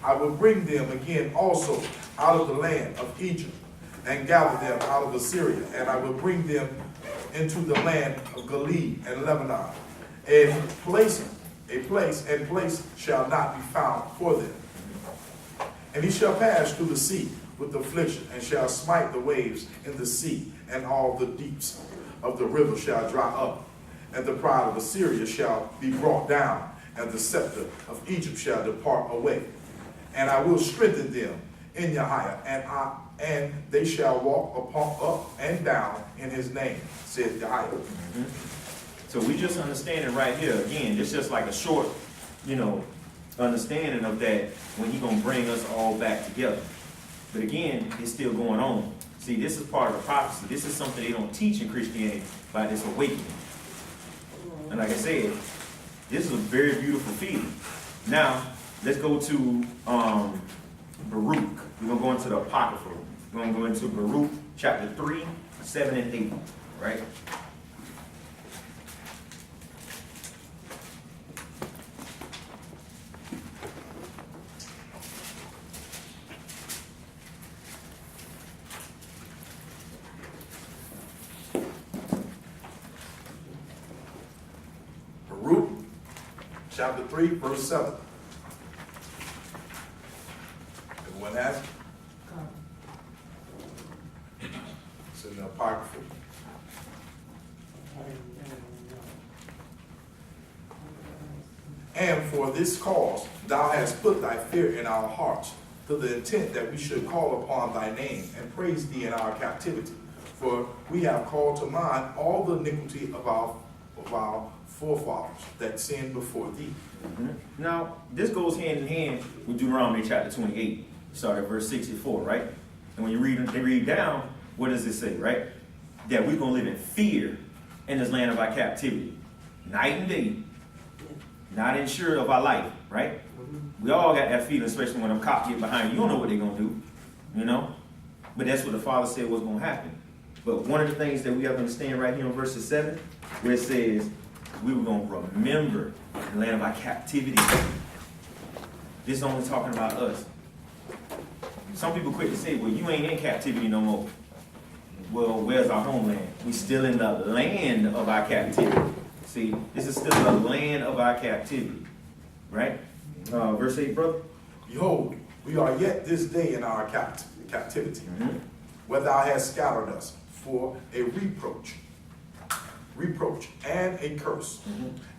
I will bring them again also out of the land of Egypt, and gather them out of Assyria, and I will bring them into the land of Gilead and Lebanon. A place shall not be found for them. And he shall pass through the sea with affliction, and shall smite the waves in the sea, and all the deeps of the river shall dry up. And the pride of Assyria shall be brought down, and the scepter of Egypt shall depart away. And I will strengthen them in Yahweh, and they shall walk up and down in his name, said Yahweh. Mm-hmm. So we just understanding right here, again, it's just like a short, understanding of that when he's going to bring us all back together. But again, it's still going on. See, this is part of the prophecy. This is something they don't teach in Christianity by this awakening. And like I said, this is a very beautiful feeling. Now, let's go to Baruch. We're going to go into the Apocrypha. We're going to go into Baruch chapter 3, 7, and 8, right? Baruch chapter 3, verse 7. Everyone has it? It's in the Apocrypha. And for this cause thou hast put thy fear in our hearts, to the intent that we should call upon thy name and praise thee in our captivity. For we have called to mind all the iniquity of our forefathers that sinned before thee. Mm-hmm. Now, this goes hand in hand with Deuteronomy chapter 28. Start at verse 64, right? And when you read down, what does it say, right? That we're going to live in fear in this land of our captivity, night and day, not insured of our life, right? We all got that feeling, especially when them cops get behind you. You don't know what they're going to do, But that's what the Father said was going to happen. But one of the things that we have to understand right here in verse 7, where it says, we were going to remember the land of our captivity. This is only talking about us. Some people quick to say, well, you ain't in captivity no more. Well, where's our homeland? We still in the land of our captivity. See, this is still the land of our captivity. Right? Verse 8, brother. Behold, we are yet this day in our captivity, where thou hast scattered us for a reproach and a curse,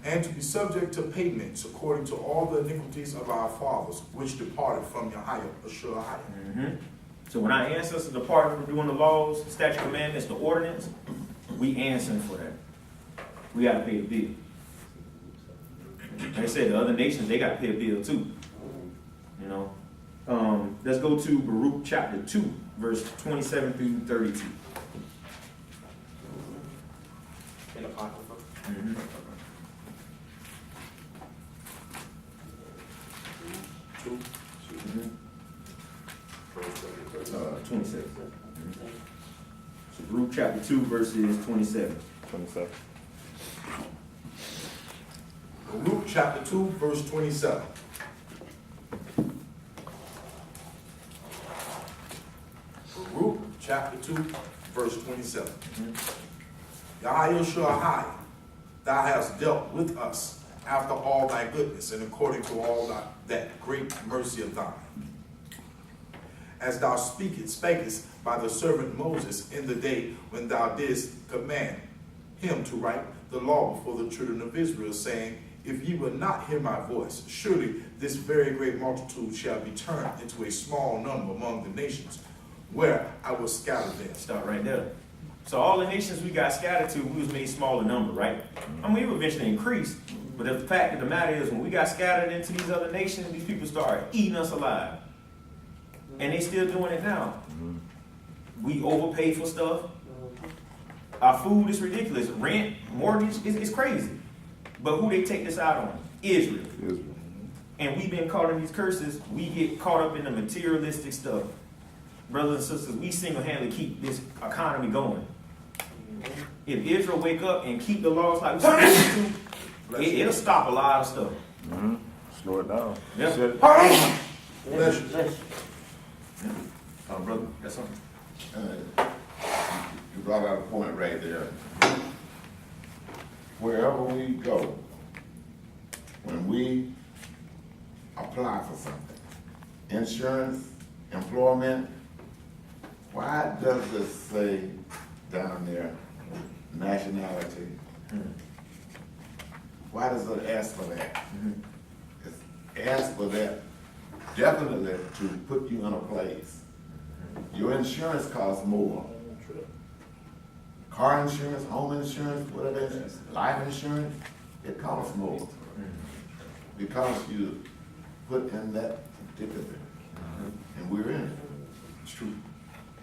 and to be subject to payments according to all the iniquities of our fathers, which departed from Yahweh, Ashur. So when our ancestors departed from doing the laws, the statute, commandments, the ordinance, we answering for that. We got to pay a bill. Like I said, the other nations, they got to pay a bill too. Let's go to Baruch chapter 2, verse 27 through 32. In Apocrypha. 2. 27. So Baruch chapter 2, verses 27. 27. Baruch chapter 2, verse 27. Baruch chapter 2, verse 27. Yahweh Shahai, thou hast dealt with us after all thy goodness and according to all that great mercy of thine. As thou spakest by the servant Moses in the day when thou didst command him to write the law before the children of Israel, saying, if ye will not hear my voice, surely this very great multitude shall be turned into a small number among the nations, where I will scatter them. Start right there. So all the nations we got scattered to, we was made smaller number, right? I mean, we would eventually increase, but the fact of the matter is, when we got scattered into these other nations, these people started eating us alive. And they still doing it now. We overpay for stuff. Our food is ridiculous. Rent, mortgage, it's crazy. But who they take this out on? Israel. And we've been caught in these curses. We get caught up in the materialistic stuff. Brothers and sisters, we single-handedly keep this economy going. If Israel wake up and keep the laws like we're supposed to, it'll stop a lot of stuff. Slow it down. Yep. Bless you. Bless you. Brother, that's something. You brought out a point right there. Wherever we go, when we apply for something, insurance, employment, why does it say down there nationality? Why does it ask for that? It's asked for that definitely to put you in a place. Your insurance costs more. Car insurance, home insurance, whatever it is, life insurance, it costs more. Because you put in that particular, and we're in it. It's true.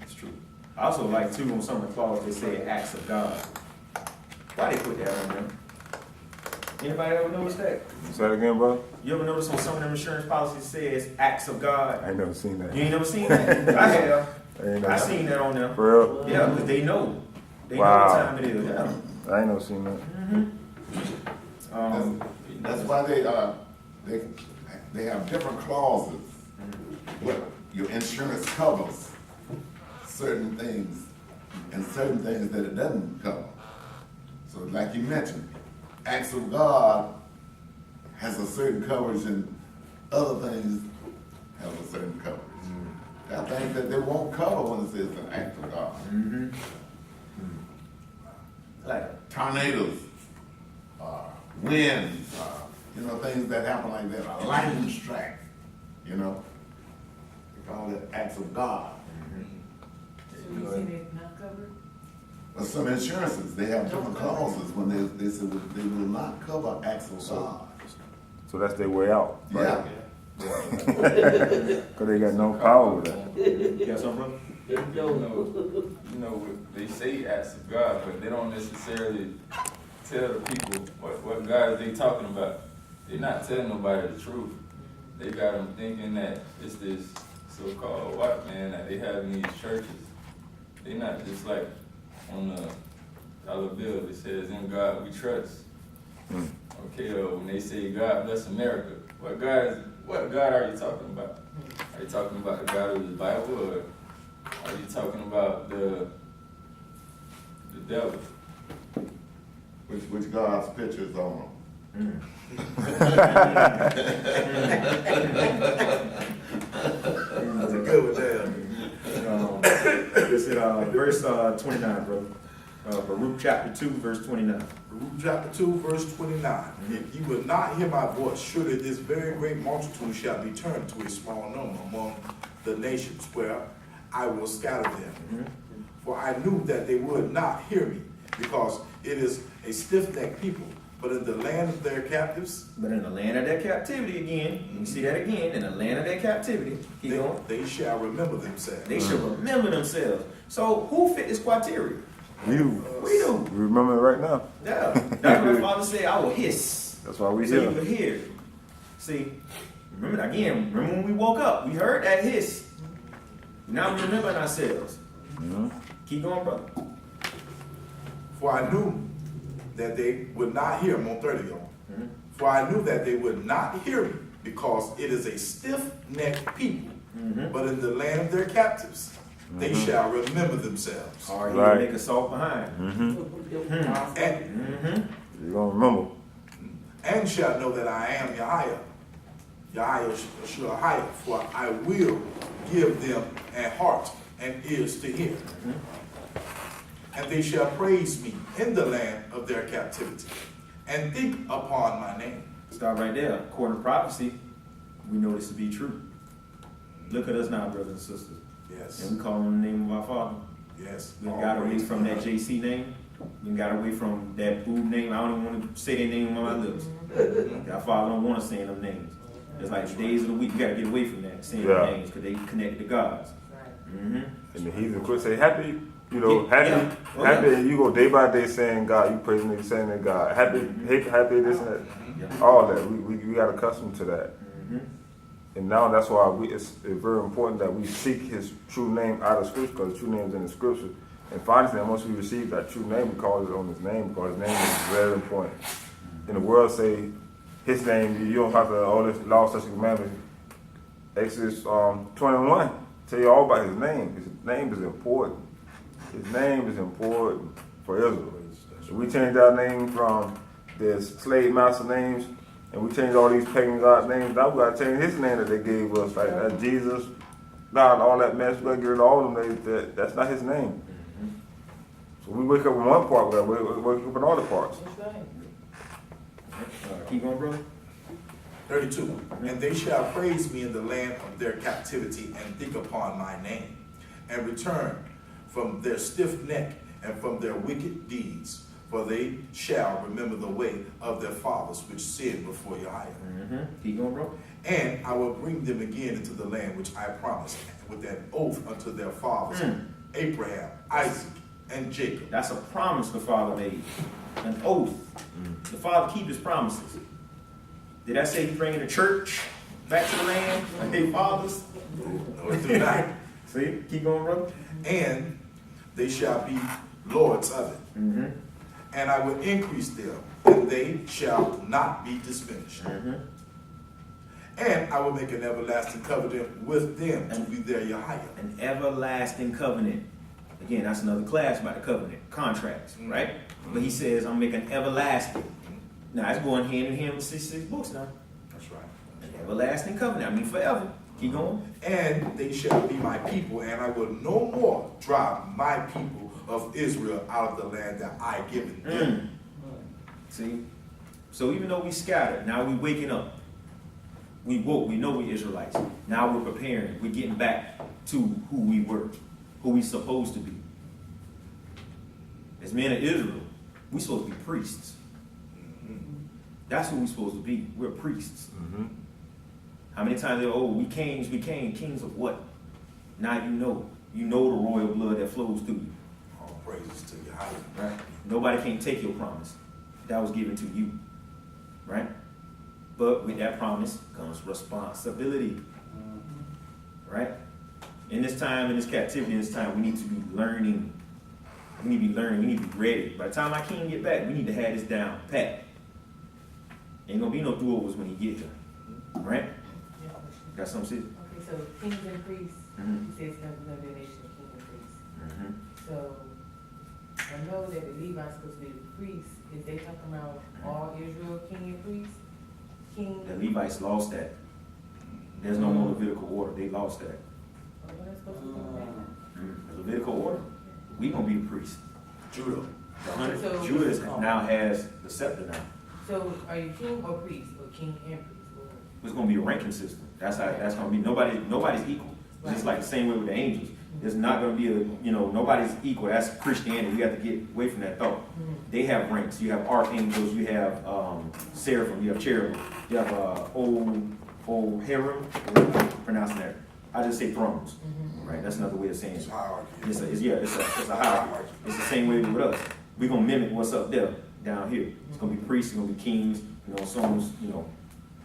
It's true. I also like too on some of the clauses they say acts of God. Why they put that on there? Anybody ever notice that? Say it again, bro. You ever notice on some of them insurance policies it says acts of God? I ain't never seen that. You ain't never seen that? I have. I ain't never I seen that on there. For real? Yeah, because they know. They know Wow. what time it is. Yeah. I ain't never seen that. That's why they have different clauses. What your insurance covers certain things and certain things that it doesn't cover. So like you mentioned, acts of God has a certain coverage and other things have a certain coverage. I think that they won't cover when it says an act of God. Like, Tornadoes, winds, things that happen like that, a lightning strike, they call it acts of God. So you say they're not covered? But some insurances, they have different clauses when they say they will not cover acts of God. So that's their way out. Yeah. Because they got no power with that. you got something, brother? You know, they say acts of God, but they don't necessarily tell the people what God they talking about. They're not telling nobody the truth. They got them thinking that it's this so-called white man that they have in these churches. They not just like on the dollar bill that says, "In God we trust." Okay, when they say God bless America, what God are you talking about? Are you talking about the God of the Bible, or are you talking about the devil? Which God's pictures on them. That's a good one there. This is verse 29, brother. Baruch chapter 2, verse 29. Luke chapter 2, verse 29. If you will not hear my voice, surely this very great multitude shall be turned to a small number among the nations where I will scatter them. For I knew that they would not hear me, because it is a stiff-necked people. But in the land of their captives, But in the land of their captivity again, you can see that again, in the land of their captivity, keep going, they shall remember themselves. they should remember themselves. So who fit this criteria? We do. We do. We remember it right now. Yeah. That's what my father said, I will hiss. That's why we So you here. will hear. See, remember when we woke up, we heard that hiss. Now we remembering ourselves. Keep going, brother. For I knew that they would not hear, I'm on 30 y'all. For I knew that they would not hear me, because it is a stiff-necked people. But in the land of their captives, they shall remember themselves. Or you Right. make a salt behind. And, You're going to remember. and shall know that I am Yahweh, for I will give them a heart and ears to hear. And they shall praise me in the land of their captivity, and think upon my name. Start right there. According to prophecy, we know this to be true. Look at us now, brothers and sisters. Yes, And we call on the name of our Father. yes. We got away from that JC name. We got away from that boob name. I don't even want to say their name on my lips. Our Father don't want us saying them names. It's like the days of the week, you got to get away from that, saying Yeah. them names, because they connected to gods. Right. And the heathen quit say, happy, Yeah, happy, yeah. Oh, happy, yeah. you go day by day saying God, you praising it, saying that God. Happy, happy, this and that. Yeah. All that. We got accustomed to that. And now that's why it's very important that we seek his true name out of scripture, because the true name is in the scripture. And finally, once we receive that true name, we call it on his name, because his name is very important. In the world say his name, you don't have to, all this law, such a commandment. Exodus 21 tell you all about his name. His name is important. His name is important for Israel. If we change our name from the slave master names, and we change all these pagan god names, now we gotta change his name that they gave us, like that Jesus, God, all that mess. We gotta get rid of all of them names. That's not his name. So we wake up in one part, we wake up in all the parts. That's right. Keep going, brother. 32. And they shall praise me in the land of their captivity, and think upon my name, and return from their stiff neck and from their wicked deeds. For they shall remember the way of their fathers which sinned before Yahweh. Keep going, bro. And I will bring them again into the land which I promised with an oath unto their fathers, Abraham, Isaac, and Jacob. That's a promise the Father made. An oath. The Father keep his promises. Did I say he's bringing the church back to the land like their fathers? No, it do not. See? Keep going, brother. And they shall be lords of it. And I will increase them, and they shall not be diminished. And I will make an everlasting covenant with them to be their Yahweh. An everlasting covenant. Again, that's another class by the covenant. Contracts, right? But he says, I'm making everlasting. Now, it's going hand in hand with 66 books now. That's right. An everlasting covenant. I mean, forever. Keep going. And they shall be my people, and I will no more drive my people of Israel out of the land that I given them. See? So even though we scattered, now we waking up. We woke, we know we Israelites. Now we're preparing. We're getting back to who we were, who we supposed to be. As men of Israel, we supposed to be priests. That's who we supposed to be. We're priests. How many times they we kings, kings of what? Now you know the royal blood that flows through you. All praises to Yahweh. Right? Nobody can take your promise. That was given to you. Right? But with that promise comes responsibility. Right? In this time, in this captivity, in this time, we need to be learning. We need to be learning. We need to be ready. By the time our king get back, we need to have this down pat. Ain't gonna be no do-overs when he get here. Right? Got something to say? Okay, so kings and priests, he says gonna be a nation of kings and priests. So I know that the Levites supposed to be the priests. Is they talking about all Israel king and priests? King. The Levites lost that. There's no more Levitical order. They lost that. What are they supposed to do? The Levitical order, we gonna be the priest. Judah. So- Judah now has the scepter now. So are you king or priest, or king and priest? It's gonna be a ranking system. That's how that's gonna be. Nobody's equal. It's just like the same way with the angels. There's not gonna be nobody's equal. That's Christianity. We have to get away from that thought. They have ranks. You have archangels. You have seraphim. You have cherubim. You have old herem. Pronouncing that. I just say thrones. Right. That's another way of saying It's it. hierarchy. It's a hierarchy. It's the same way with us. We're gonna mimic what's up there down here. It's gonna be priests. It's gonna be kings. Songs.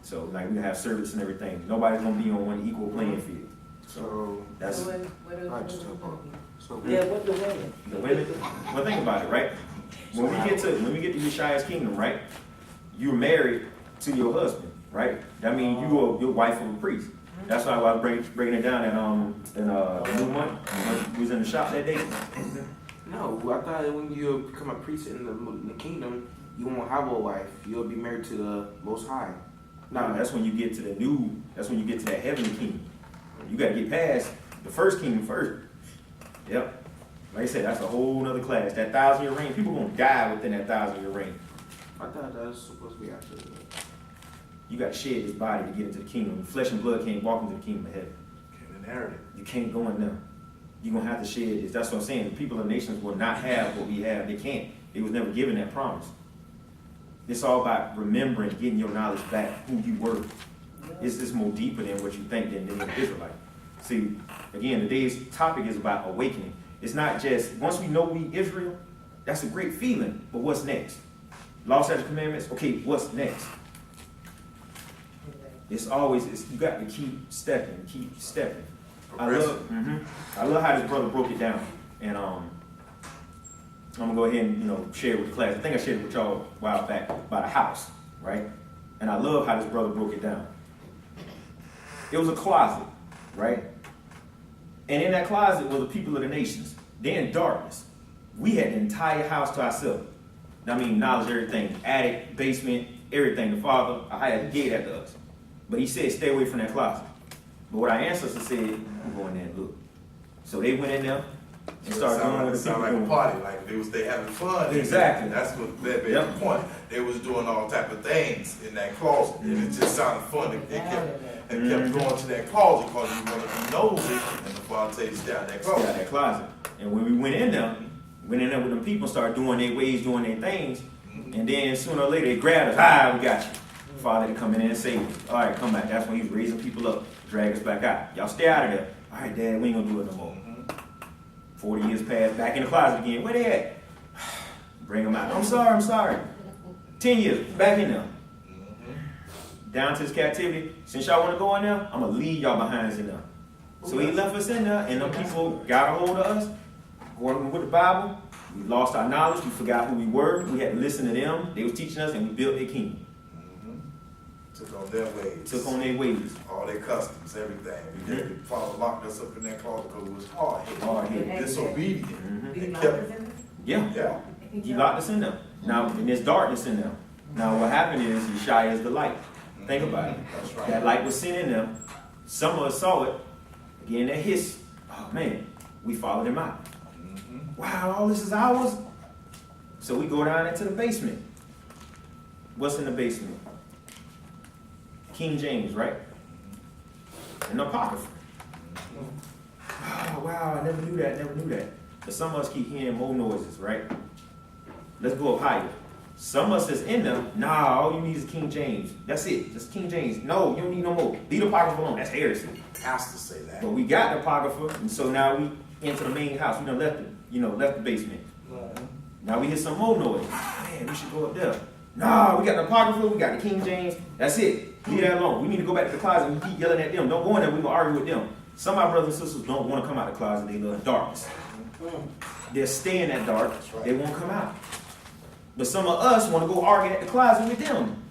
So like we have service and everything. Nobody's gonna be on one equal playing field. So, That's So what I are just those took gonna part. be? So, Yeah, what the women? the women. Well, think about it, right? When we get to Yeshua's kingdom, right? You're married to your husband, right? That means you're wife of a priest. That's why I was breaking it down in the new month. When we was in the shop that day. no, I thought when you become a priest in the kingdom, you won't have a wife. You'll be married to the Most High. No, that's when you get to that's when you get to that heavenly kingdom. You gotta get past the first kingdom first. Yep. Like I said, that's a whole nother class. That 1,000-year reign, people gonna die within that 1,000-year reign. I thought that was supposed to be after the... You gotta shed this body to get into the kingdom. Flesh and blood can't walk into the kingdom of heaven. Can't inherit it. You can't go in there. You're gonna have to shed this. That's what I'm saying. The people of nations will not have what we have. They can't. They was never given that promise. It's all about remembering, getting your knowledge back, who you were. It's more deeper than what you think than an Israelite. See, again, today's topic is about awakening. It's not just, once we know we Israel, that's a great feeling, but what's next? Law, statutes, commandments, okay, what's next? It's always, you got to keep stepping. I love how this brother broke it down. And I'm gonna go ahead and share it with the class. I think I shared it with y'all a while back about a house, right? And I love how this brother broke it down. It was a closet, right? And in that closet were the people of the nations. They're in darkness. We had the entire house to ourselves. I mean, knowledge, everything, attic, basement, everything. The Father, I had gave that to us. But he said, stay away from that closet. But what our ancestors said, I'm going there and look. So they went in there and started doing what the sound people like a doing. party, like they having fun. Exactly. That's what that made Yep. the point. They was doing all type of things in that closet, and it just sounded fun. They kept going to that closet because you want to be nosy, and the Father said, stay out that Stay out closet. that closet. And when we went in there with them people, started doing their ways, doing their things. And then sooner or later they grabbed us. We got you. Father to come in and save us. All right, come back. That's when he was raising people up, drag us back out. Y'all stay out of there. All right, Dad, we ain't gonna do it no more. 40 years passed, back in the closet again. Where they at? Bring them out. I'm sorry. 10 years, back in there. Down to this captivity. Since y'all want to go in there, I'm gonna leave y'all behinds in there. So he left us in there, and the people got a hold of us, going with the Bible. We lost our knowledge. We forgot who we were. We had to listen to them. They was teaching us, and we built their kingdom. Took on their ways. Took on their ways. All their customs, everything. We did. The Father locked us up in that closet because it was hard-headed, Hard-headed. disobedient. Did he And lock kept, us in there? Yeah. yeah. He locked us in there. Now, and there's darkness in there. Now, what happened is Yeshua is the light. Think about it. That's right. That light was seen in them. Some of us saw it. Again, that hiss. Oh, man. We followed him out. Wow, all this is ours? So we go down into the basement. What's in the basement? King James, right? And Apocrypha. Oh, wow, I never knew that. But some of us keep hearing more noises, right? Let's go up higher. Some of us is in them. Nah, all you need is King James. That's it. Just King James. No, you don't need no more. Leave the Apocrypha alone. That's heresy. Has to say that. But we got the Apocrypha, and so now we into the main house. We done left the basement. Now we hear some more noise. Man, we should go up there. Nah, we got the Apocrypha, we got the King James. That's it. Leave that alone. We need to go back to the closet and keep yelling at them. Don't go in there, we're going to argue with them. Some of our brothers and sisters don't want to come out of the closet. They love darkness. They'll stay in that dark. right. They won't come out. But some of us want to go argue at the closet with them.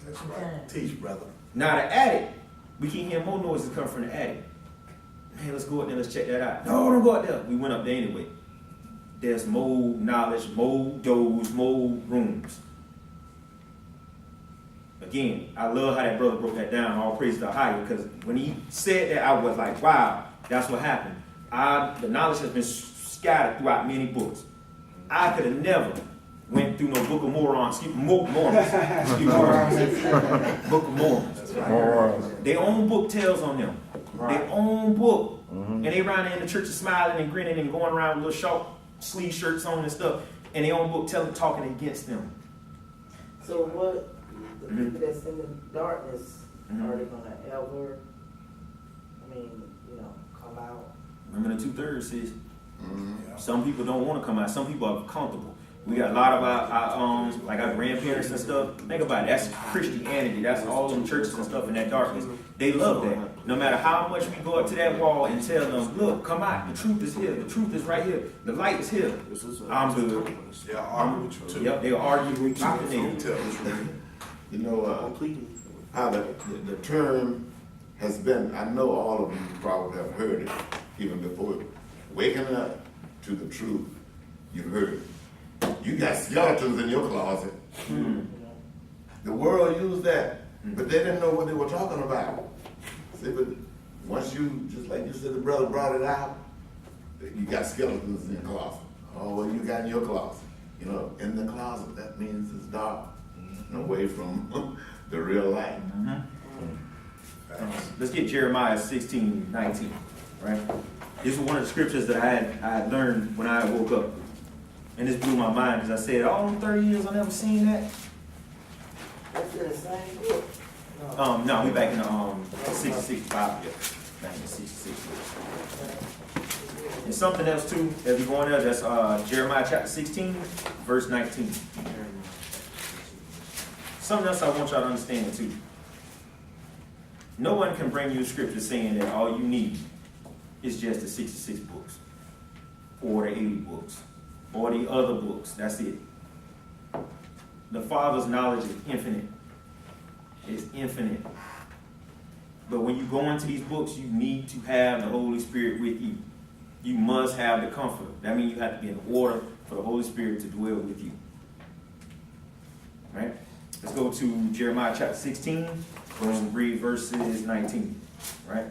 That's right. Teach, brother. Now the attic, we keep hearing more noises come from the attic. Man, let's go up there, let's check that out. No, don't go up there. We went up there anyway. There's more knowledge, more doors, more rooms. Again, I love how that brother broke that down, all praise to higher, because when he said that, I was like, wow, that's what happened. The knowledge has been scattered throughout many books. I could have never went through no Book of Mormons, Book of Mormons. Their own book tells on them. Their own book. And they around there in the church smiling and grinning and going around with little short sleeve shirts on and stuff. And their own book talking against them. So what, the people that's in the darkness, are they gonna ever, come out? Remember the 2/3 says, some people don't want to come out. Some people are comfortable. We got a lot of our like our grandparents and stuff. Think about it. That's Christianity. That's all them churches and stuff in that darkness. They love that. No matter how much we go up to that wall and tell them, look, come out. The truth is here. The truth is right here. The light is here. I'm good. They'll argue with you too. Yep, they'll argue with Tell you. the truth. You know, how the term has been, I know all of you probably have heard it even before. Waking up to the truth, you've heard it. You got skeletons in your closet. The world used that, but they didn't know what they were talking about. See, but once you, just like you said, the brother brought it out, you got skeletons in your closet. Oh, what you got in your closet? In the closet, that means it's dark and away from the real light. Let's get Jeremiah 16:19, right? This is one of the scriptures that I had learned when I woke up. And this blew my mind because I said, all them 30 years I never seen that. That's in the same book. No, we back in the 66 Bible, yeah. Back in the 66. And something else too, as we go on there, that's Jeremiah chapter 16, verse 19. Something else I want y'all to understand too. No one can bring you a scripture saying that all you need is just the 66 books or the 80 books or the other books. That's it. The Father's knowledge is infinite. It's infinite. But when you go into these books, you need to have the Holy Spirit with you. You must have the Comforter. That means you have to be in order for the Holy Spirit to dwell with you. Right? Let's go to Jeremiah chapter 16. We're going to read verses 19. Right?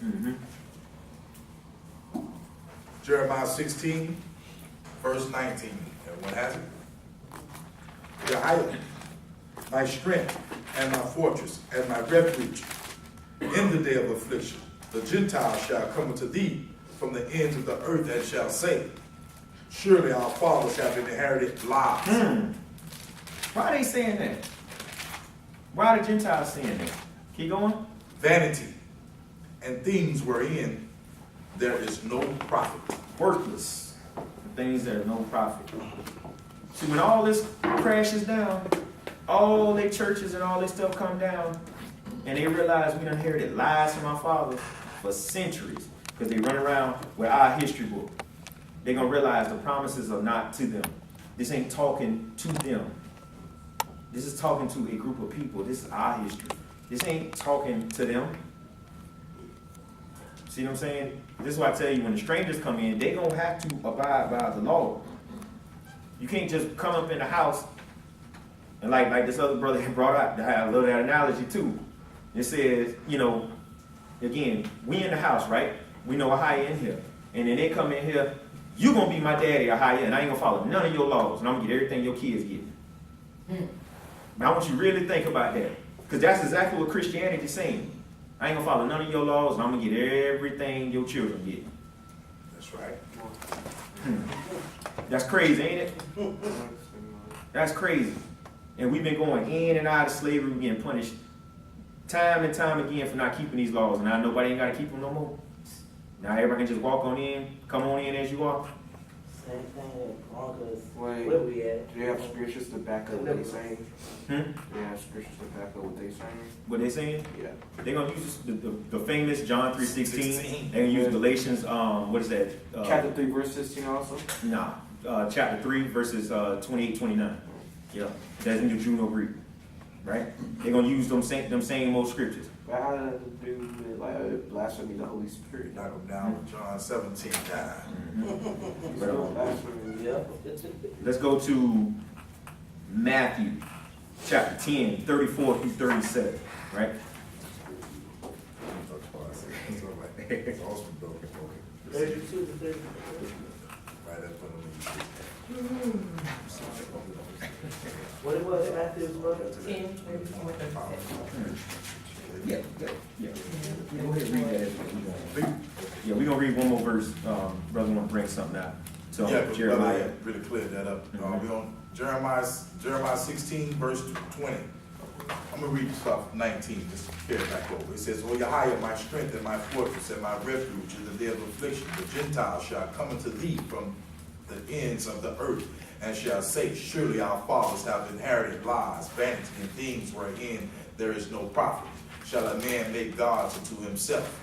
Mm-hmm. Jeremiah 16, verse 19. Everyone has it? Yahweh, my strength and my fortress and my refuge in the day of affliction. The Gentiles shall come unto thee from the ends of the earth and shall say, surely our fathers have inherited lies. Why are they saying that? Why are the Gentiles saying that? Keep going. Vanity and things wherein there is no profit. Worthless. Things that are no profit. See, when all this crashes down, all their churches and all this stuff come down, and they realize we done inherited lies from our fathers for centuries, because they run around with our history book. They're going to realize the promises are not to them. This ain't talking to them. This is talking to a group of people. This is our history. This ain't talking to them. See what I'm saying? This is why I tell you, when the strangers come in, they going to have to abide by the law. You can't just come up in the house, and like this other brother brought up, I love that analogy too. It says, you know, again, we in the house, right? We know Ahia in here. And then they come in here, you going to be my daddy, Ahia, and I ain't going to follow none of your laws, and I'm going to get everything your kids get. But I want you to really think about that, because that's exactly what Christianity is saying. I ain't going to follow none of your laws, and I'm going to get everything your children get. That's right. That's crazy, ain't it? That's crazy. And we've been going in and out of slavery, being punished time and time again for not keeping these laws. And now nobody ain't got to keep them no more. Now everybody can just walk on in, come on in as you are. Same thing with Broncos. Wait. Where we at? Do they have scriptures to back up what they saying? Hmm? Do they have scriptures to back up what they saying? What they saying? Yeah. They're going to use the famous John 3:16. 3:16. They're going to use Galatians, what is that? Chapter 3, verse 16 also? Nah, chapter 3, verses 28, 29. Yeah, that's in the Juno Greek, right? They're going to use them same old scriptures. But how does that do with like blasphemy the Holy Spirit? Knock them down with John 17, 9. Blasphemy. Yep. Let's go to Matthew chapter 10, 34 through 37, right? It's awesome, though. 32 to 33. Right up on the What it was, Matthew's brother? 10, 34, 37. Yeah. Go ahead and read that as we go. Yeah, we're going to read one more verse. Brother want to bring something out. So, Yeah, but Jeremiah. Brother really cleared that up. We on Jeremiah 16, verse 20. I'm going to read stuff 19, just to carry it back over. It says, O Yahweh, my strength and my fortress and my refuge in the day of affliction, the Gentiles shall come unto thee from the ends of the earth, and shall say, surely our fathers have inherited lies, vanity, and things wherein there is no profit. Shall a man make gods unto himself?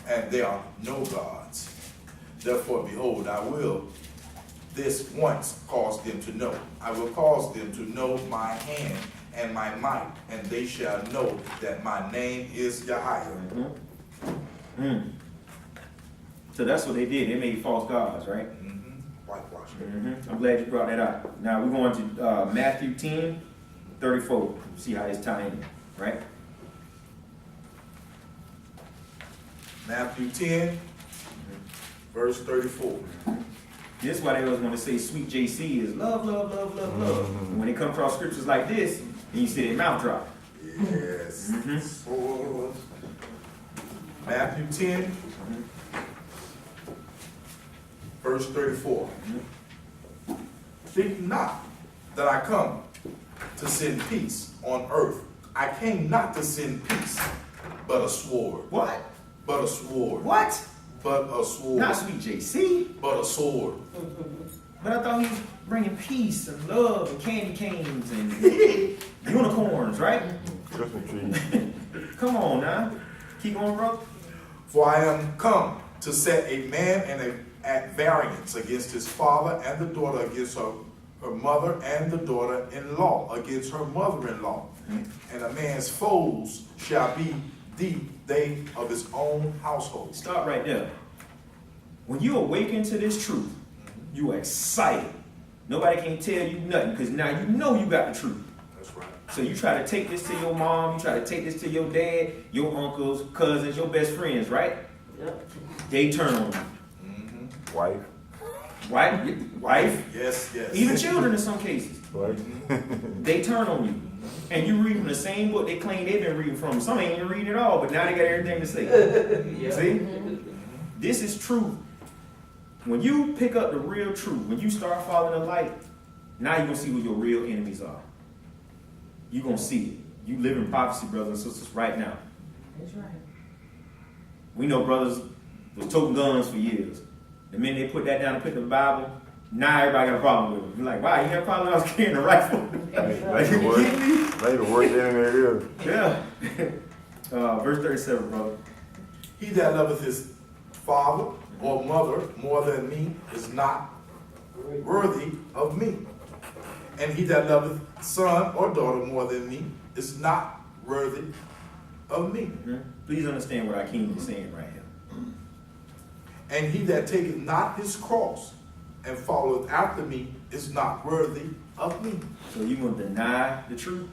And there are no gods. Therefore, behold, I will this once cause them to know. I will cause them to know my hand and my might, and they shall know that my name is Yahweh. So that's what they did. They made false gods, right? Whitewash. I'm glad you brought that up. Now we're going to Matthew 10, 34. See how this tie in, right? Matthew 10, verse 34. This is why they always want to say sweet JC is love, love, love, love, love. And when they come across scriptures like this, and you see their mouth drop. Yes. Matthew 10, verse 34. Think not that I come to send peace on earth. I came not to send peace, but a sword. What? But a sword. What? But a sword. Not sweet JC. But a sword. But I thought he was bringing peace and love and candy canes and unicorns, right? Christmas tree. Come on now. Keep on, bro. For I am come to set a man at variance against his father, and the daughter against her mother, and the daughter-in-law against her mother-in-law. And a man's foes shall be they of his own household. Stop right there. When you awaken to this truth, you are excited. Nobody can tell you nothing because now you know you got the truth. That's right. So you try to take this to your mom, you try to take this to your dad, your uncles, cousins, your best friends, right? Yep. They turn on you. Mm-hmm. Wife, Wife, Yes, yes. even children in some cases. right? They turn on you. And you read from the same book they claim they've been reading from. Some ain't even reading at all, but now they got everything to say. See? This is truth. When you pick up the real truth, when you start following the light, now you're going to see who your real enemies are. You're going to see it. You live in prophecy, brothers and sisters, right now. That's right. We know brothers was toting guns for years. The minute they put that down and put the Bible, now everybody got a problem with it. You're like, wow, you had a problem I was carrying a rifle? Like, you kidding me? They the worst enemy there is. Yeah. Verse 37, brother. He that loveth his father or mother more than me is not worthy of me. And he that loveth son or daughter more than me is not worthy of me. Please understand what Akeem is saying right here. And he that taketh not his cross and followeth after me is not worthy of me. So you're going to deny the truth?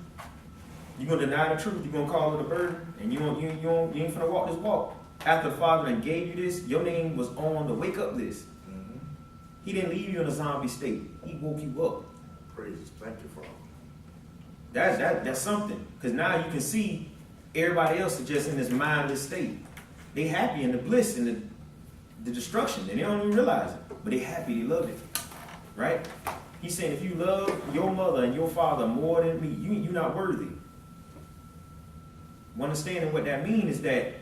You're going to deny the truth? You're going to call it a burden? And you ain't going to walk this walk? After the Father that gave you this, your name was on the wake up list. He didn't leave you in a zombie state. He woke you up. Praise. Thank you, Father. That's something. Because now you can see everybody else is just in this mindless state. They happy in the bliss and the destruction. And they don't even realize it. But they happy, they love it. Right? He's saying if you love your mother and your father more than me, you're not worthy. Understanding what that means is that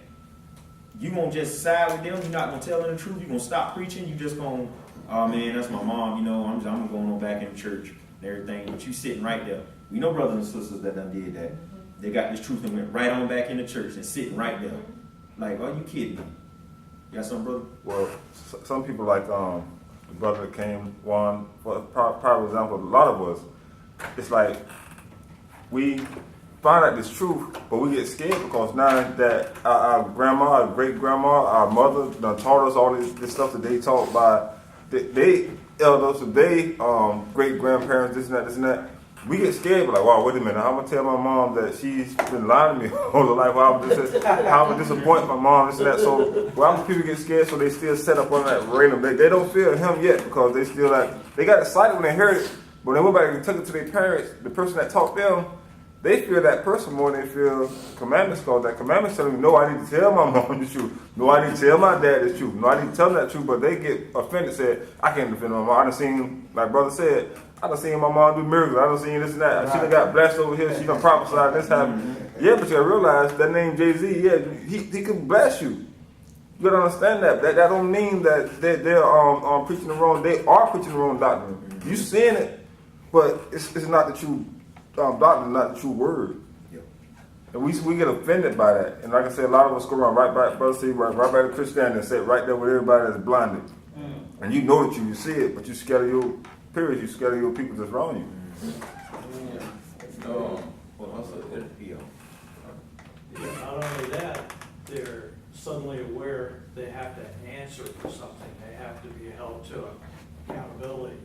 you won't just side with them. You're not going to tell them the truth. You're going to stop preaching. You're just going, oh man, that's my mom. You know, I'm going on back in the church and everything. But you sitting right there. We know brothers and sisters that done did that. They got this truth and went right on back in the church and sitting right there. Like, are you kidding me? You got something, brother? Well, some people like the brother that came one, for prime example, a lot of us, it's like we find out this truth, but we get scared because now that our grandma, our great grandma, our mother done taught us all this stuff that they taught by they elders, they great grandparents, this and that. We get scared, but like, wow, wait a minute, I'm gonna tell my mom that she's been lying to me all her life. How I'm gonna disappoint my mom, this and that. So why people get scared? So they still set up on that random. They don't feel him yet because they still like they got excited when they heard it, but when they went back and took it to their parents, the person that taught them, they fear that person more than they feel commandments, because that commandments telling me, no, I need to tell my mom the truth. No, I need to tell my dad the truth. No, I need to tell them that truth. But they get offended, said, I can't defend my mom. I done seen, like brother said, I done seen my mom do miracles. I done seen this and that. She done got blessed over here. She done prophesied this happened. Yeah, but you gotta realize that name Jay-Z, yeah, he can bless you. You gotta understand that. That don't mean that they're preaching the wrong. They are preaching the wrong doctrine. You seeing it, but it's not the true doctrine, not the true word. Yep. And we get offended by that. And like I said, a lot of us go around right by brother Steve, right by the Christianity and sit right there with everybody that's blinded. And you know that you see it, but you scared of your peers, you scared of your people that's around you. Not only that, they're suddenly aware they have to answer for something. They have to be held to accountability.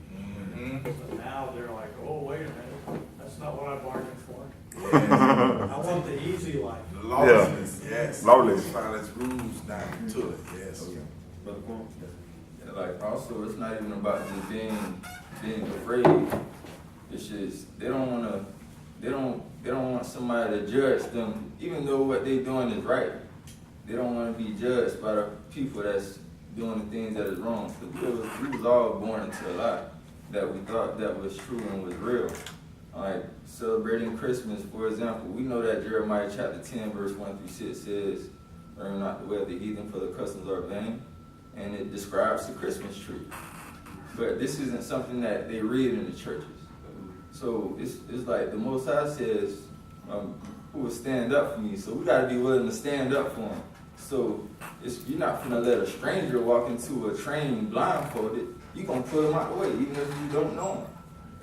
So now they're like, oh, wait a minute, that's not what I bargained for. I want the easy life. Lawlessness, yes. Lawless. Violence rules down to it, yes. Brother Quan? And like also, it's not even about just being afraid. It's just they don't want somebody to judge them, even though what they're doing is right. They don't want to be judged by the people that's doing the things that is wrong. Because we was all born into a lie that we thought that was true and was real. Like celebrating Christmas, for example, we know that Jeremiah chapter 10, verse 1 through 6 says, "Learn not the way of the heathen, for the customs are vain," and it describes the Christmas tree. But this isn't something that they read in the churches. So it's like the Most High says, who will stand up for me? So we got to be willing to stand up for him. So you're not gonna let a stranger walk into a train blindfolded. You're gonna put him out the way, even if you don't know him.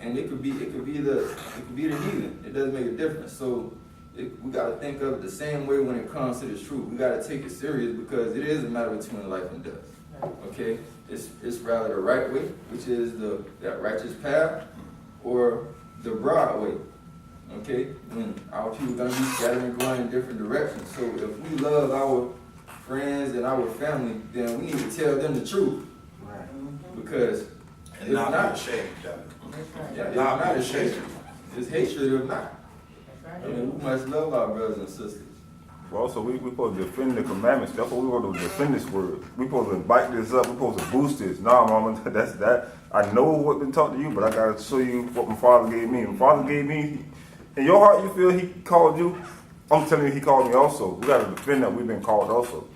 And it could be the heathen. It doesn't make a difference. So we gotta think of it the same way when it comes to this truth. We gotta take it serious because it is a matter between life and death. Okay? It's rather the right way, which is that righteous path, or the broad way. Okay? When our people are gonna be scattering, going in different directions. So if we love our friends and our family, then we need to tell them the truth. Right. Because And if not be not, ashamed of it. yeah, if Not be not, it's ashamed. hatred. It's hatred if not. That's I right. mean, we must love our brothers and sisters. Well, also, we supposed to defend the commandments. That's what we want to defend this word. We supposed to bike this up. We supposed to boost this. Nah, mama, that's that. I know what been taught to you, but I got to show you what my father gave me. My father gave me, in your heart, you feel he called you. I'm telling you, he called me also. We got to defend that we've been called also.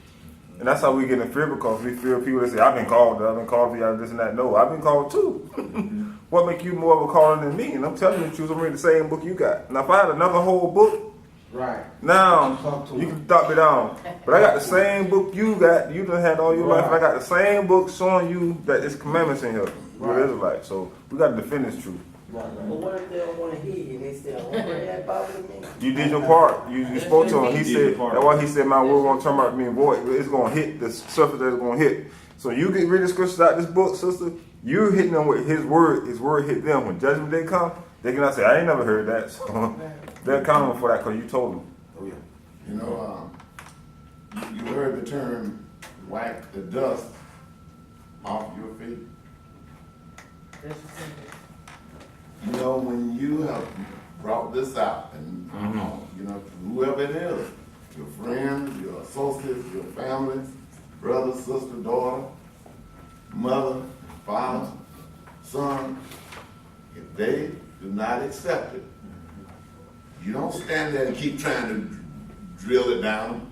And that's how we get in fear, because we fear people that say, I've been called to you, this and that. No, I've been called too. What make you more of a caller than me? And I'm telling you the truth, I'm reading the same book you got. Now, if I had another whole book, Right. now Talk to you him. can stop me down. But I got the same book you got, you done had all your life, and I got the same book showing you that there's commandments in here. We're Israelites. So we got to defend this truth. Right. But what if they don't wanna hear you? They say, oh, that bothered me. You did your part. You spoke to him. He did said, your part. that's why he said, my word won't turn out being void. It's going to hit the surface that it's going to hit. So you get read the scriptures out this book, sister, you're hitting them with his word hit them. When judgment day come, they cannot say, I ain't never heard that. So they're accountable for that because you told them. Oh, yeah. You know, you heard the term wipe the dust off your feet. That's just it. You know, when you have brought this out, and you know, whoever it is, your friends, your associates, your families, brother, sister, daughter, mother, father, son, if they do not accept it, you don't stand there and keep trying to drill it down.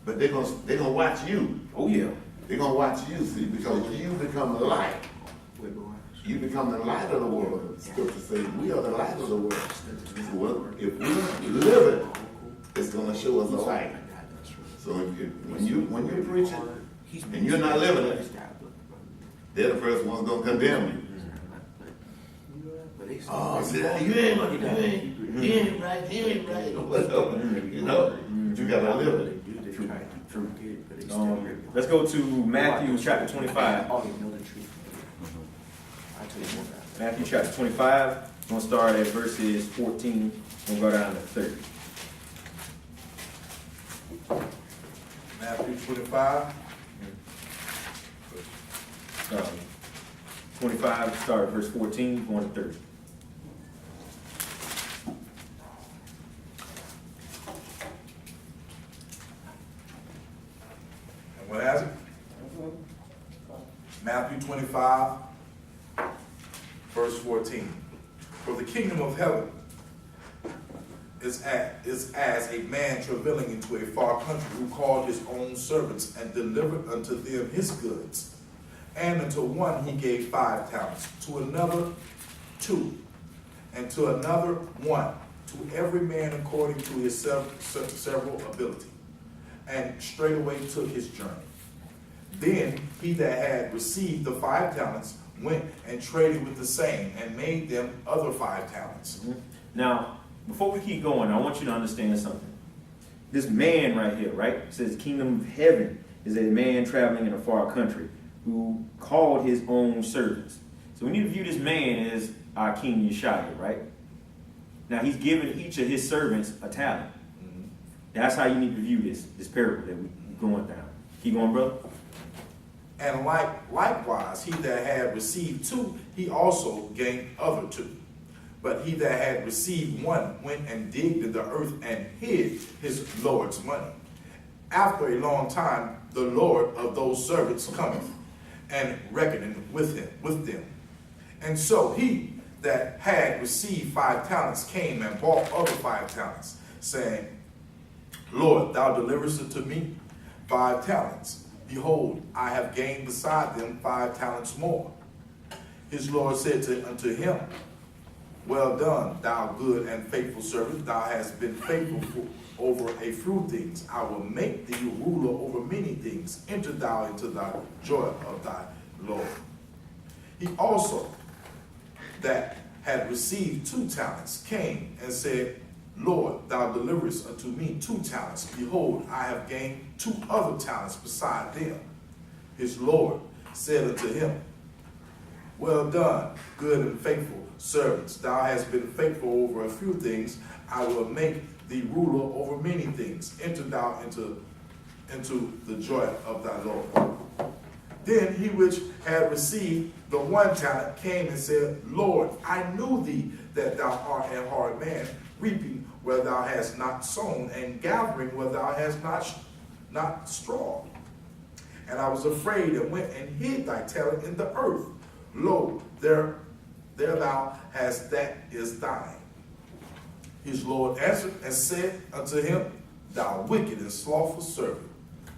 But they're gonna watch you. Oh yeah. They're gonna watch you, see, because you become the light. You become the light of the world. The scripture says we are the light of the world. So if we live it, it's gonna show us the light. So when you're preaching and you're not living it, they're the first ones gonna condemn you. Oh, see, you ain't right, you ain't right, or whatever. You know, but you gotta live it. Let's go to Matthew chapter 25. Matthew chapter 25. I'm going to start at verses 14 and go down to 30. Matthew 25. 25, start at verse 14, going to 30. And what has it? Matthew 25, verse 14. For the kingdom of heaven is as a man traveling into a far country, who called his own servants and delivered unto them his goods. And unto one he gave 5 talents, to another 2, and to another 1, to every man according to his several ability. And straightway took his journey. Then he that had received the 5 talents went and traded with the same, and made them other 5 talents. Now, before we keep going, I want you to understand something. This man right here, right, it says kingdom of heaven is a man traveling in a far country who called his own servants. So we need to view this man as our King Yeshua, right? Now he's given each of his servants a talent. That's how you need to view this parable that we're going down. Keep going, brother. And likewise, he that had received 2, he also gained other 2. But he that had received 1 went and digged in the earth and hid his Lord's money. After a long time, the Lord of those servants cometh and reckoneth with them. And so he that had received 5 talents came and bought other 5 talents, saying, Lord, thou deliverest unto me 5 talents. Behold, I have gained beside them 5 talents more. His Lord said unto him, Well done, thou good and faithful servant. Thou hast been faithful over a few things. I will make thee ruler over many things. Enter thou into the joy of thy Lord. He also that had received 2 talents came and said, Lord, thou deliverest unto me 2 talents. Behold, I have gained 2 other talents beside them. His Lord said unto him, Well done, good and faithful servants. Thou hast been faithful over a few things. I will make thee ruler over many things. Enter thou into the joy of thy Lord. Then he which had received the 1 talent came and said, Lord, I knew thee that thou art a hard man, reaping where thou hast not sown, and gathering where thou hast not strawed. And I was afraid and went and hid thy talent in the earth. Lo, there thou hast that is thine. His Lord answered and said unto him, Thou wicked and slothful servant,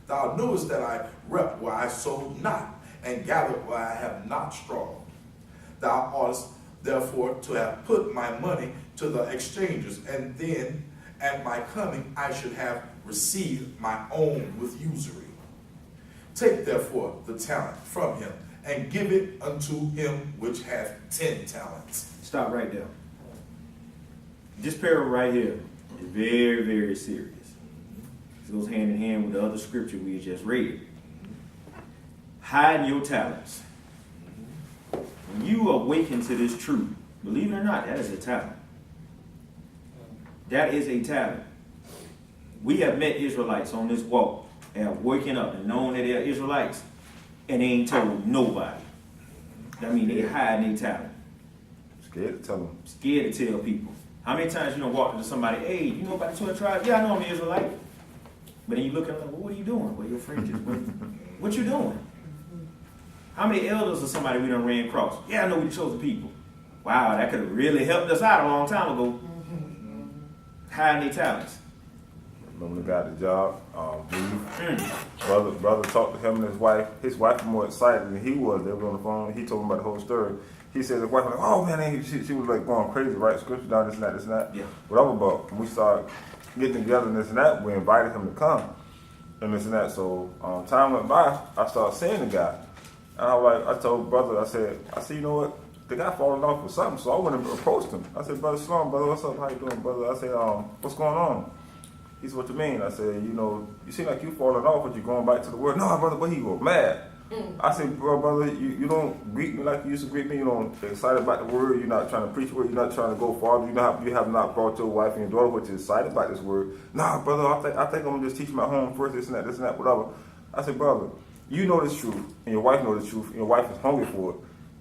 thou knewest that I reap where I sowed not, and gathered where I have not strawed. Thou oughtest therefore to have put my money to the exchangers, and then at my coming I should have received my own with usury. Take therefore the talent from him, and give it unto him which hath 10 talents. Stop right there. This parable right here is very, very serious. It goes hand in hand with the other scripture we just read. Hiding your talents. When you awaken to this truth, believe it or not, that is a talent. That is a talent. We have met Israelites on this walk and have waken up and known that they're Israelites, and they ain't told nobody. That means they hiding their talent. Scared to tell them. Scared to tell people. How many times you don't walk into somebody, hey, you know about the 12 tribes? Yeah, I know I'm an Israelite. But then you look at them like, well, what are you doing? Well, your friend just went. What you doing? How many elders of somebody we done ran across? Yeah, I know we the chosen people. Wow, that could have really helped us out a long time ago. Hiding their talents. Remember the guy at the job? Brother talked to him and his wife. His wife was more excited than he was. They were on the phone. He told him about the whole story. He said his wife was like, oh man, she was like going crazy, right? Scripture down, this and that. Yeah. Whatever, but when we started getting together and this and that, we invited him to come and this and that. So time went by, I started seeing the guy. And I told brother, I said, you know what? The guy falling off with something, so I went and approached him. I said, Brother Shalom, brother, what's up? How you doing, brother? I said, what's going on? He said, what you mean? I said, you seem like you falling off, but you going back to the word. No, brother, but he was mad. I said, brother, you don't greet me like you used to greet me. You don't excited about the word. You're not trying to preach the word. You're not trying to go farther. You have not brought your wife and your daughter, but you're excited about this word. Nah, brother, I think I'm going to just teach my home first, this and that, whatever. I said, brother, you know this truth, and your wife knows the truth, and your wife is hungry for it.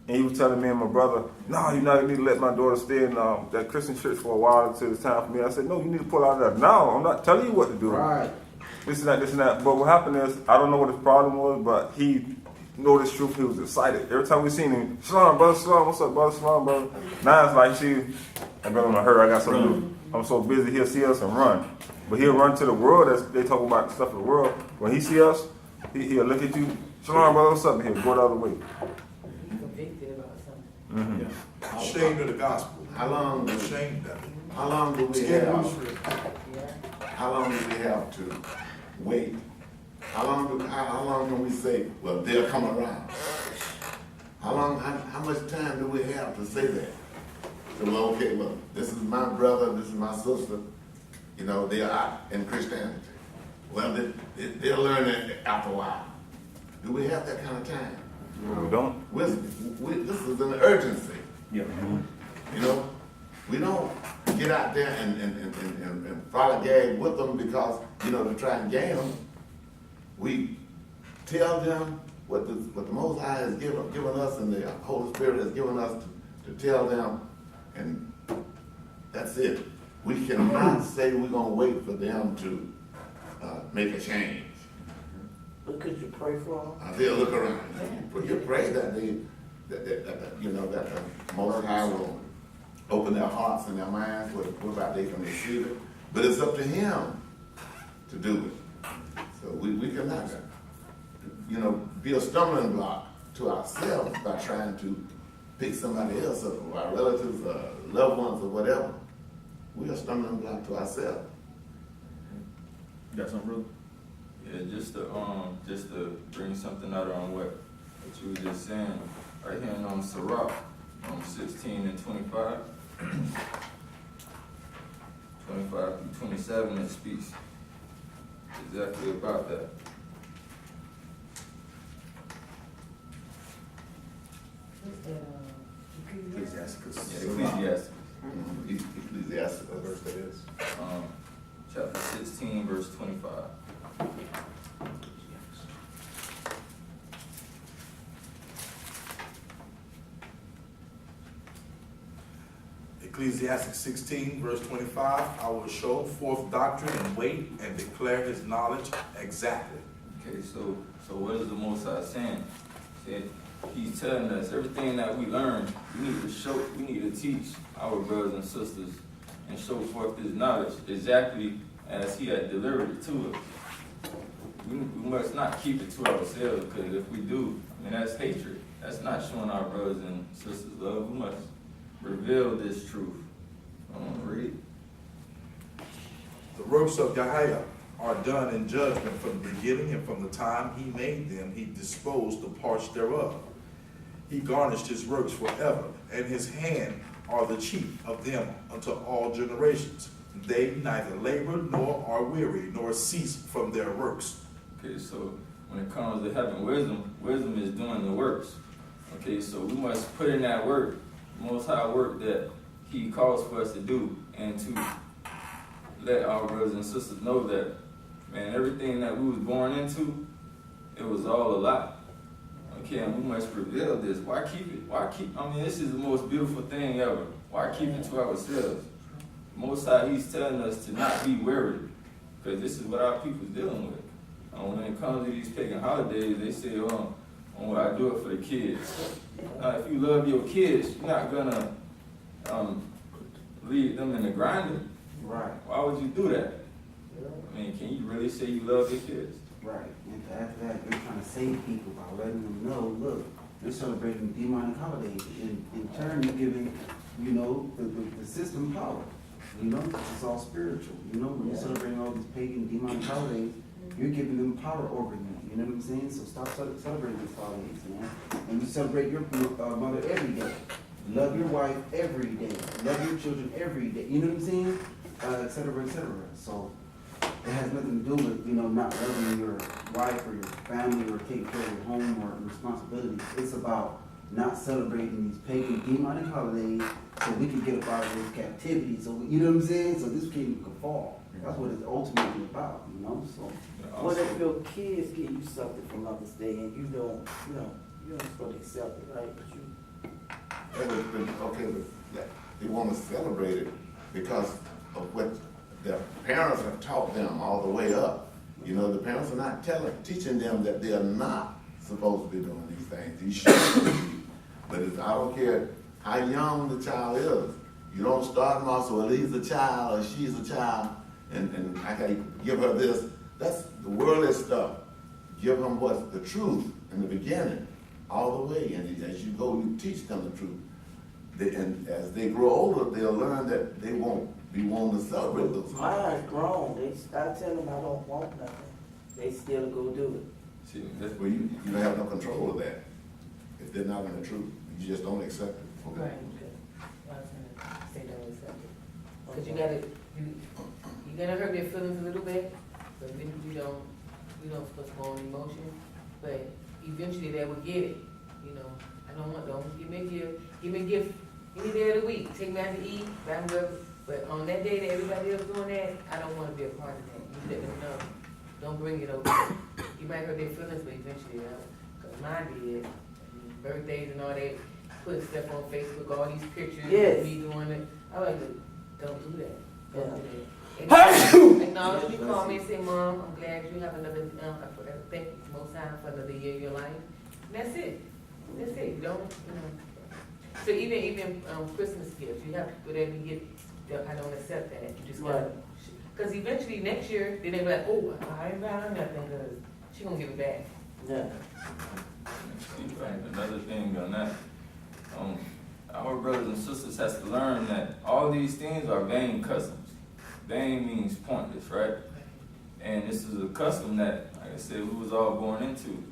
And he was telling me and my brother, no, you need to let my daughter stay in that Christian church for a while until it's time for me. I said, no, you need to pull out of that. No, I'm not telling you what to do. Right. This and that. But what happened is, I don't know what his problem was, but he knew this truth. He was excited. Every time we seen him, Shalom, brother, Shalom, what's up, brother, Shalom, brother. Now it's like, I'm going to hurry, I got something to do. I'm so busy, he'll see us and run. But he'll run to the world. They talk about the stuff of the world. When he see us, he'll look at you, Shalom, brother, what's up? And he'll go the other way. Convicted about something. Mm-hmm. Yeah. Ashamed of the gospel. How long do Ashamed of it. How long do we Scared have? of the truth. Yeah. How long do we have to wait? How long can we say, well, they'll come around? How much time do we have to say that? So, well, okay, well, this is my brother, this is my sister. They are out in Christianity. Well, they'll learn it after a while. Do we have that kind of time? We don't. This is an urgency. Yeah. We don't get out there and follow gag with them because, to try and gain them. We tell them what the Most High has given us and the Holy Spirit has given us to tell them, and that's it. We cannot say we're going to wait for them to make a change. But could you pray for them? They'll look around. But you pray that that the Most High will open their hearts and their minds whereby they can receive it. But it's up to Him to do it. So we cannot, be a stumbling block to ourselves by trying to pick somebody else up, or our relatives, loved ones, or whatever. We're a stumbling block to ourselves. You got something, brother? Yeah, just to bring something out on what you were just saying. Right here in Sirach, from 16 and 25. 25 through 27, it speaks exactly about that. What's that, Ecclesiasticus. Yeah, Ecclesiastes. Ecclesiastes. What verse that is? Chapter 16, verse 25. Ecclesiastes 16, verse 25, I will show forth doctrine and weight and declare his knowledge exactly. Okay, so what is the Most High saying? He's telling us everything that we learn, we need to teach our brothers and sisters and show forth his knowledge exactly as he had delivered it to us. We must not keep it to ourselves, because if we do, I mean, that's hatred. That's not showing our brothers and sisters love. We must reveal this truth. Read. The works of Yahweh are done in judgment from the beginning, and from the time he made them, he disposed the parts thereof. He garnished his works forever, and his hand are the chief of them unto all generations. They neither labor nor are weary, nor cease from their works. Okay, so when it comes to having wisdom, wisdom is doing the works. Okay, so we must put in that work, Most High work that he calls for us to do, and to let our brothers and sisters know that, man, everything that we was born into, it was all a lie. Okay, and we must reveal this. Why keep it? I mean, this is the most beautiful thing ever. Why keep it to ourselves? Most High, he's telling us to not be weary, because this is what our people's dealing with. When it comes to these pagan holidays, they say, I do it for the kids. Now, if you love your kids, you're not gonna leave them in the grinder. Right. Why would you do that? I mean, can you really say you love your kids? Right. And after that, you're trying to save people by letting them know, look, you're celebrating demonic holidays. In turn, you're giving, the system power. It's all spiritual. When you're celebrating all these pagan demonic holidays, you're giving them power over you. You know what I'm saying? So stop celebrating these holidays, man. And you celebrate your mother every day. Love your wife every day. Love your children every day. You know what I'm saying? Et cetera, et cetera. So it has nothing to do with, not loving your wife or your family or taking care of your home or responsibilities. It's about not celebrating these pagan demonic holidays so we can get up out of this captivity. So, you know what I'm saying? So this kingdom can fall. That's what it's ultimately about, So. What if your kids give you something for Mother's Day and you don't supposed to accept it, right? But Okay, but they want to celebrate it because of what their parents have taught them all the way up. The parents are not teaching them that they are not supposed to be doing these things. These should be. But I don't care how young the child is. You don't start them off, so he's a child or she's a child, and I can give her this. That's the worldly stuff. Give them what's the truth in the beginning, all the way. And as you go, you teach them the truth. And as they grow older, they'll learn that they won't be wanting to celebrate those. mine's grown. I tell them I don't want nothing. They still go do it. See, That's where you don't have no control of that. If they're not in the truth, you just don't accept it. Okay. Right. I was gonna say don't accept it. Cause you gotta hurt their feelings a little bit, but then we don't supposed to go on emotion, but eventually they will get it, don't give me a gift any day of the week, take me out to eat, buy me whatever, but on that day that everybody else doing that, I don't wanna be a part of that, you let them know, don't bring it over. You might hurt their feelings, but eventually, cause mine did, birthdays and all that, put stuff on Facebook, all these pictures of me doing it, I was like, don't do that, don't do that. Acknowledge me, call me and say, Mom, I'm glad you have another, thank you most time for another year of your life. And that's it. That's it. You don't. So even Christmas gifts, you have to whatever you get. I don't accept that. You just gotta. Because eventually next year, then they be like, oh, I ain't buying her nothing because she gonna give it back. Yeah. Another thing on that, our brothers and sisters has to learn that all these things are vain customs. Vain means pointless, right? And this is a custom that, like I said, we was all born into.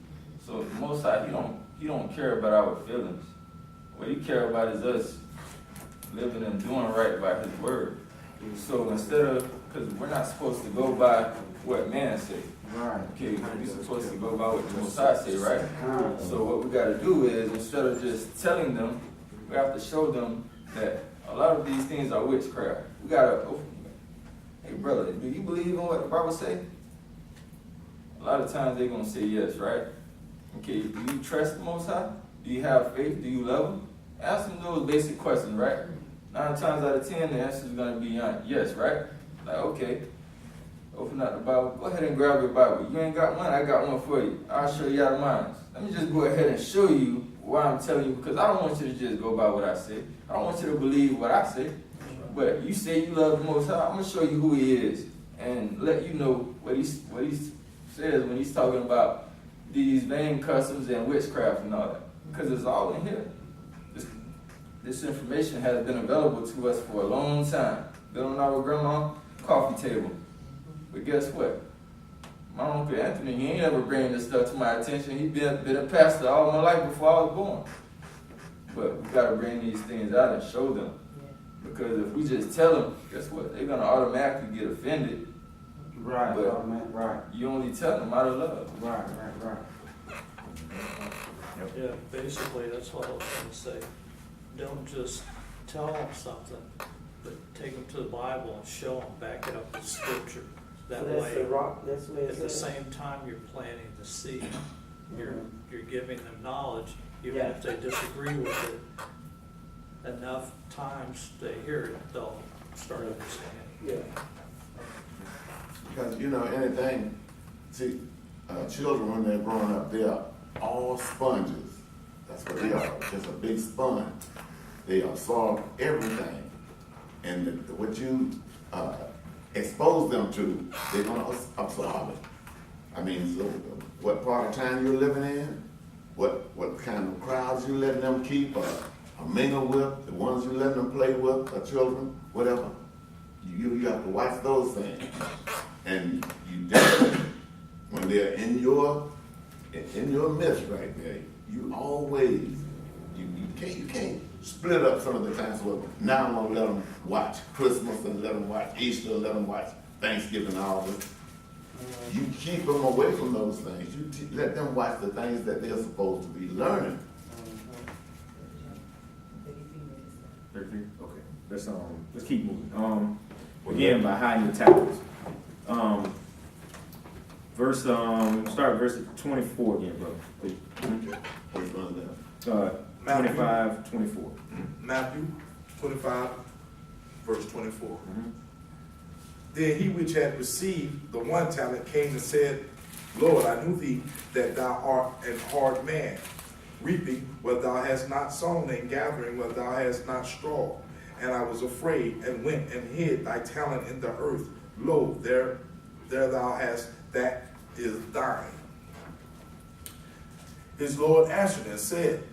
So the Most High, he don't care about our feelings What he care about is us living and doing right by his word. So instead of, because we're not supposed to go by what man say. Right. Okay, we're supposed to go by what the Most High say, right? So what we gotta do is, instead of just telling them, we have to show them that a lot of these things are witchcraft. We gotta, hey brother, do you believe in what the Bible say? A lot of times they're gonna say yes, right? Okay, do you trust the Most High? Do you have faith? Do you love him? Ask them those basic questions, right? 9 times out of 10, the answer is gonna be yes, right? Like, okay. Open up the Bible. Go ahead and grab your Bible. You ain't got one? I got one for you. I'll show you out of mine. Let me just go ahead and show you why I'm telling you, because I don't want you to just go by what I say. I don't want you to believe what I say. But you say you love the Most High. I'm going to show you who he is and let you know what he says when he's talking about these vain customs and witchcraft and all that. Because it's all in here. This information has been available to us for a long time. Been on our grandma's coffee table. But guess what? My Uncle Anthony, he ain't ever bring this stuff to my attention. He been a pastor all my life before I was born. But we gotta bring these things out and show them. Because if we just tell them, guess what? They're gonna automatically get offended. Right, But right, you only tell them out of love. right. Yeah, basically, that's what I was gonna say. Don't just tell them something, but take them to the Bible and show them, back it up with scripture. That So that's way, the rock, that's the way at it's the said. same time you're planting the seed, you're giving them knowledge, even Yeah. if they disagree with it. Enough times they hear it, they'll start understanding. Yeah. Because, anything, see, children when they're growing up, they are all sponges. That's what they are, just a big sponge. They absorb everything. And what you expose them to, they're gonna absorb it. I mean, so what part of time you're living in, what kind of crowds you letting them keep or mingle with, the ones you letting them play with, or children, whatever. You have to watch those things. And you definitely, when they're in your midst right there, you always, you can't split up some of the times. Well, now I'm gonna let them watch Christmas and let them watch Easter, let them watch Thanksgiving, all this. You keep them away from those things. You let them watch the things that they're supposed to be learning. 33? Okay. Let's keep moving. Again, by hiding the talents. Start verse 24 again, brother. Please. Which one's that? 25, 24. Matthew 25, verse 24. Then he which had received the 1 talent came and said, Lord, I knew thee that thou art an hard man, reaping where thou hast not sown, and gathering where thou hast not strawed. And I was afraid, and went and hid thy talent in the earth. Lo, there thou hast, that is thine. His Lord answered and said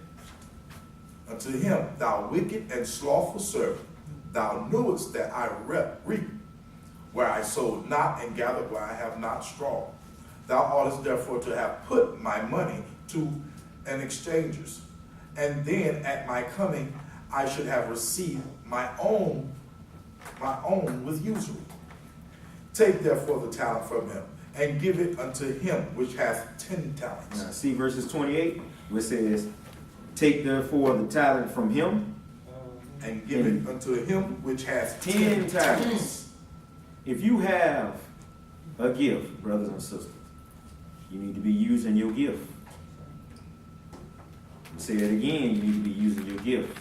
unto him, Thou wicked and slothful servant, thou knewest that I reap where I sowed not, and gathered where I have not strawed. Thou oughtest therefore to have put my money to an exchanger's, and then at my coming I should have received my own with usury. Take therefore the talent from him, and give it unto him which hath 10 talents. Now, see verses 28, which says, Take therefore the talent from him, And give it unto him which hath 10 talents. If you have a gift, brothers and sisters, you need to be using your gift. I'll say it again, you need to be using your gift.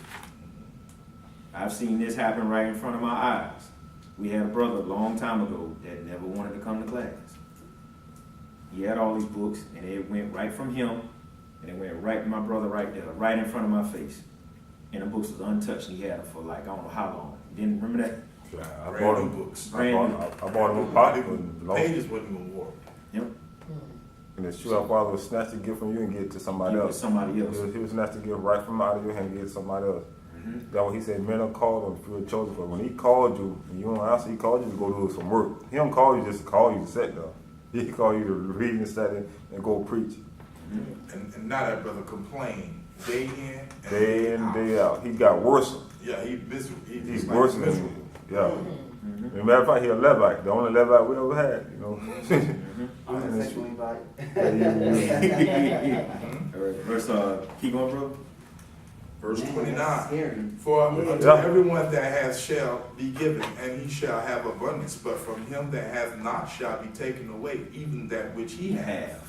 I've seen this happen right in front of my eyes. We had a brother a long time ago that never wanted to come to class. He had all these books, and it went right from him, and it went right to my brother right there, right in front of my face. And the books was untouched, and he had them for like, I don't know how long. Didn't remember that? I Brand bought new him books. I bought him a pot and Pages wouldn't even work. Yep. And it's true, our father would snatch the gift from you and give it to somebody Give it to else. somebody else. He would snatch the gift right from out of your hand and give it to somebody else. That's what he said, men are called on few are chosen. But when he called you and you don't answer, he called you to go do some work. He don't call you just to call you to sit there. He called you to read and study and go preach. And now that brother complain day in and Day in, day out. He got worse. Yeah, he miserable. He's worse than me. Yeah. As a matter of fact, he's a Levite, the only Levite we ever had, you know. I'm the second invite. All right, verse, keep going, bro. Verse Man, 29. that's scary. For unto Yeah. everyone that hath shall be given, and he shall have abundance. But from him that hath not shall be taken away, even that which he hath.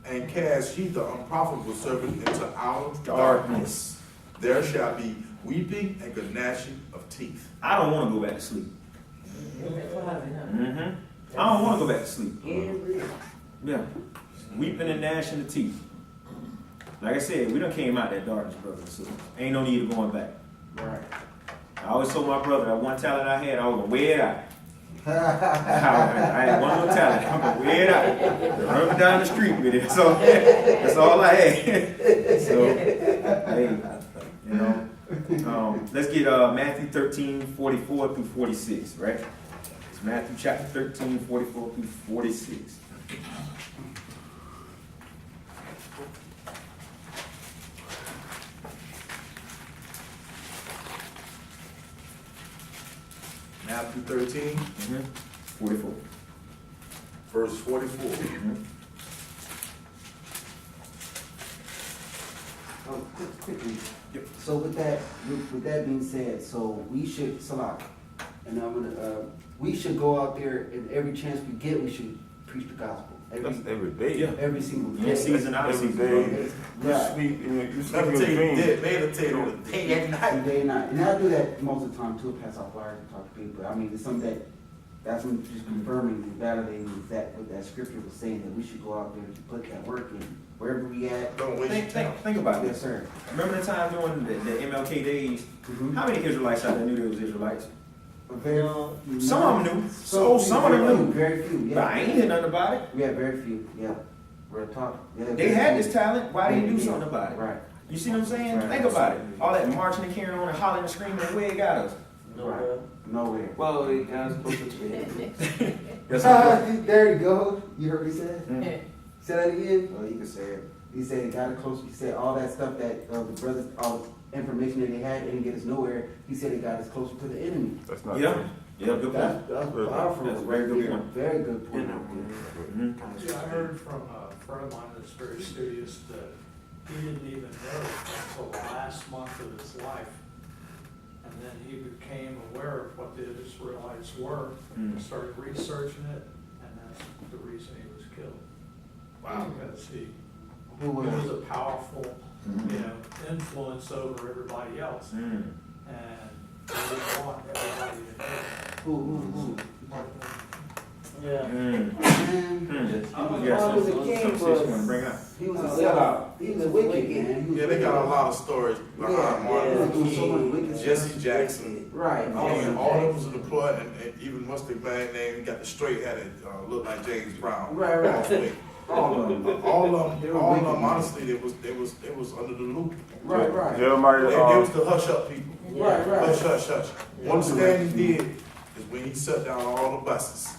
And cast ye the unprofitable servant into outer darkness. There shall be weeping and gnashing of teeth. I don't want to go back to sleep. I don't want to go back to sleep. Yeah. Weeping and gnashing of teeth. Like I said, we done came out that darkness, brother. So ain't no need of going back. Right. I always told my brother that one talent I had, I was gonna wear it out. I had one little talent. I'm gonna wear it out. Run down the street with it. So that's all I had. So hey, you know. Let's get Matthew 13:44 through 46, right? It's Matthew chapter 13, 44 through 46. Matthew 13, 44. verse 44. Oh, quickly. So with that being said, so we should, and I'm gonna, we should go out there and every chance we get, we should preach the gospel. That's every day. Yeah. Every single day. In season, out of Every season. day. Right. You sleep in your dreams. Meditate on the day and night. Day and night. And I do that most of the time too, pass out flyers and talk to people. I mean, it's something that's when just confirming and validating that what that scripture was saying, that we should go out there and put that work in wherever we at. Don't waste your time. Think about Yes, this. sir. Remember the time during the MLK days? Mhm. How many Israelites out there knew there was Israelites? Very, Some of them knew. Some of them knew. Very few, yeah. But I ain't hear nothing about it. Yeah, very few, yeah. We're talking. Yeah, They very had few. this talent. Why didn't you do Yeah. something about it? Right. You see what I'm saying? Right. Think about it. All that marching and carrying on and hollering and screaming, where it got us. Right. Nowhere. Well, it got us closer to the That's what There you go. You heard what he said? Say that again? Well, you can say it. He said it got it close. He said all that stuff that the brothers, all the information that they had didn't get us nowhere. He said it got us closer to the enemy. That's not Yeah. true. Yeah, good point. That's powerful. That's a very good point. Very good point. Mhm. Yeah, I heard from a friend of mine that's very studious that he didn't even know until the last month of his life. And then he became aware of what the Israelites were, and started researching it, and that's the reason he was killed. Wow. Because he Who was was a powerful, influence over everybody else. Mm. And he didn't want everybody to know. who? Yeah. Mm. Man, Yeah, Martin Luther some King shit you want to was- bring up. he was a sellout. He was wicked, man. He was Yeah, they got a wicked. lot of stories behind Yeah, Martin yeah. Luther Doing so much King, wicked Jesse stuff. Jackson. Right. All of them was deployed, and even what's the man name? He got the straight headed, look like James Brown. Right. All of them. All of They them, were all of wicked, them. man. Honestly, it was under the loop. Right. Jeremiah, They was the hush up people. Right. Hush. One stand he did is when he shut down all the buses.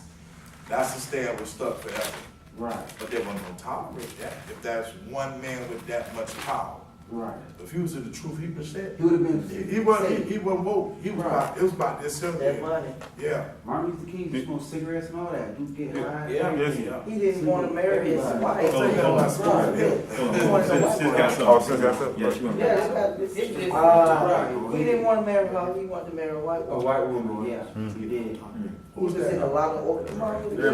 That's the stand was stuck forever. Right. But they weren't gonna tolerate that. If that's one man with that much power, Right. if he was in the truth, he would said. He would have been. He wasn't woke. He was Right. about, it was about this That simple. money. Yeah. Martin Luther King just smoked cigarettes and all that. Dude get high. Yeah. He didn't want to marry his wife. So he got a lot of stories. Right. Yeah. Hold on, sis got something. Oh, sis got something? Yeah, she want to Yeah, bring it's something. got this. It's just- Right. He didn't want to marry her, he wanted to marry a white A woman. white woman, yeah. He did. He was in a lot of Martin Luther King.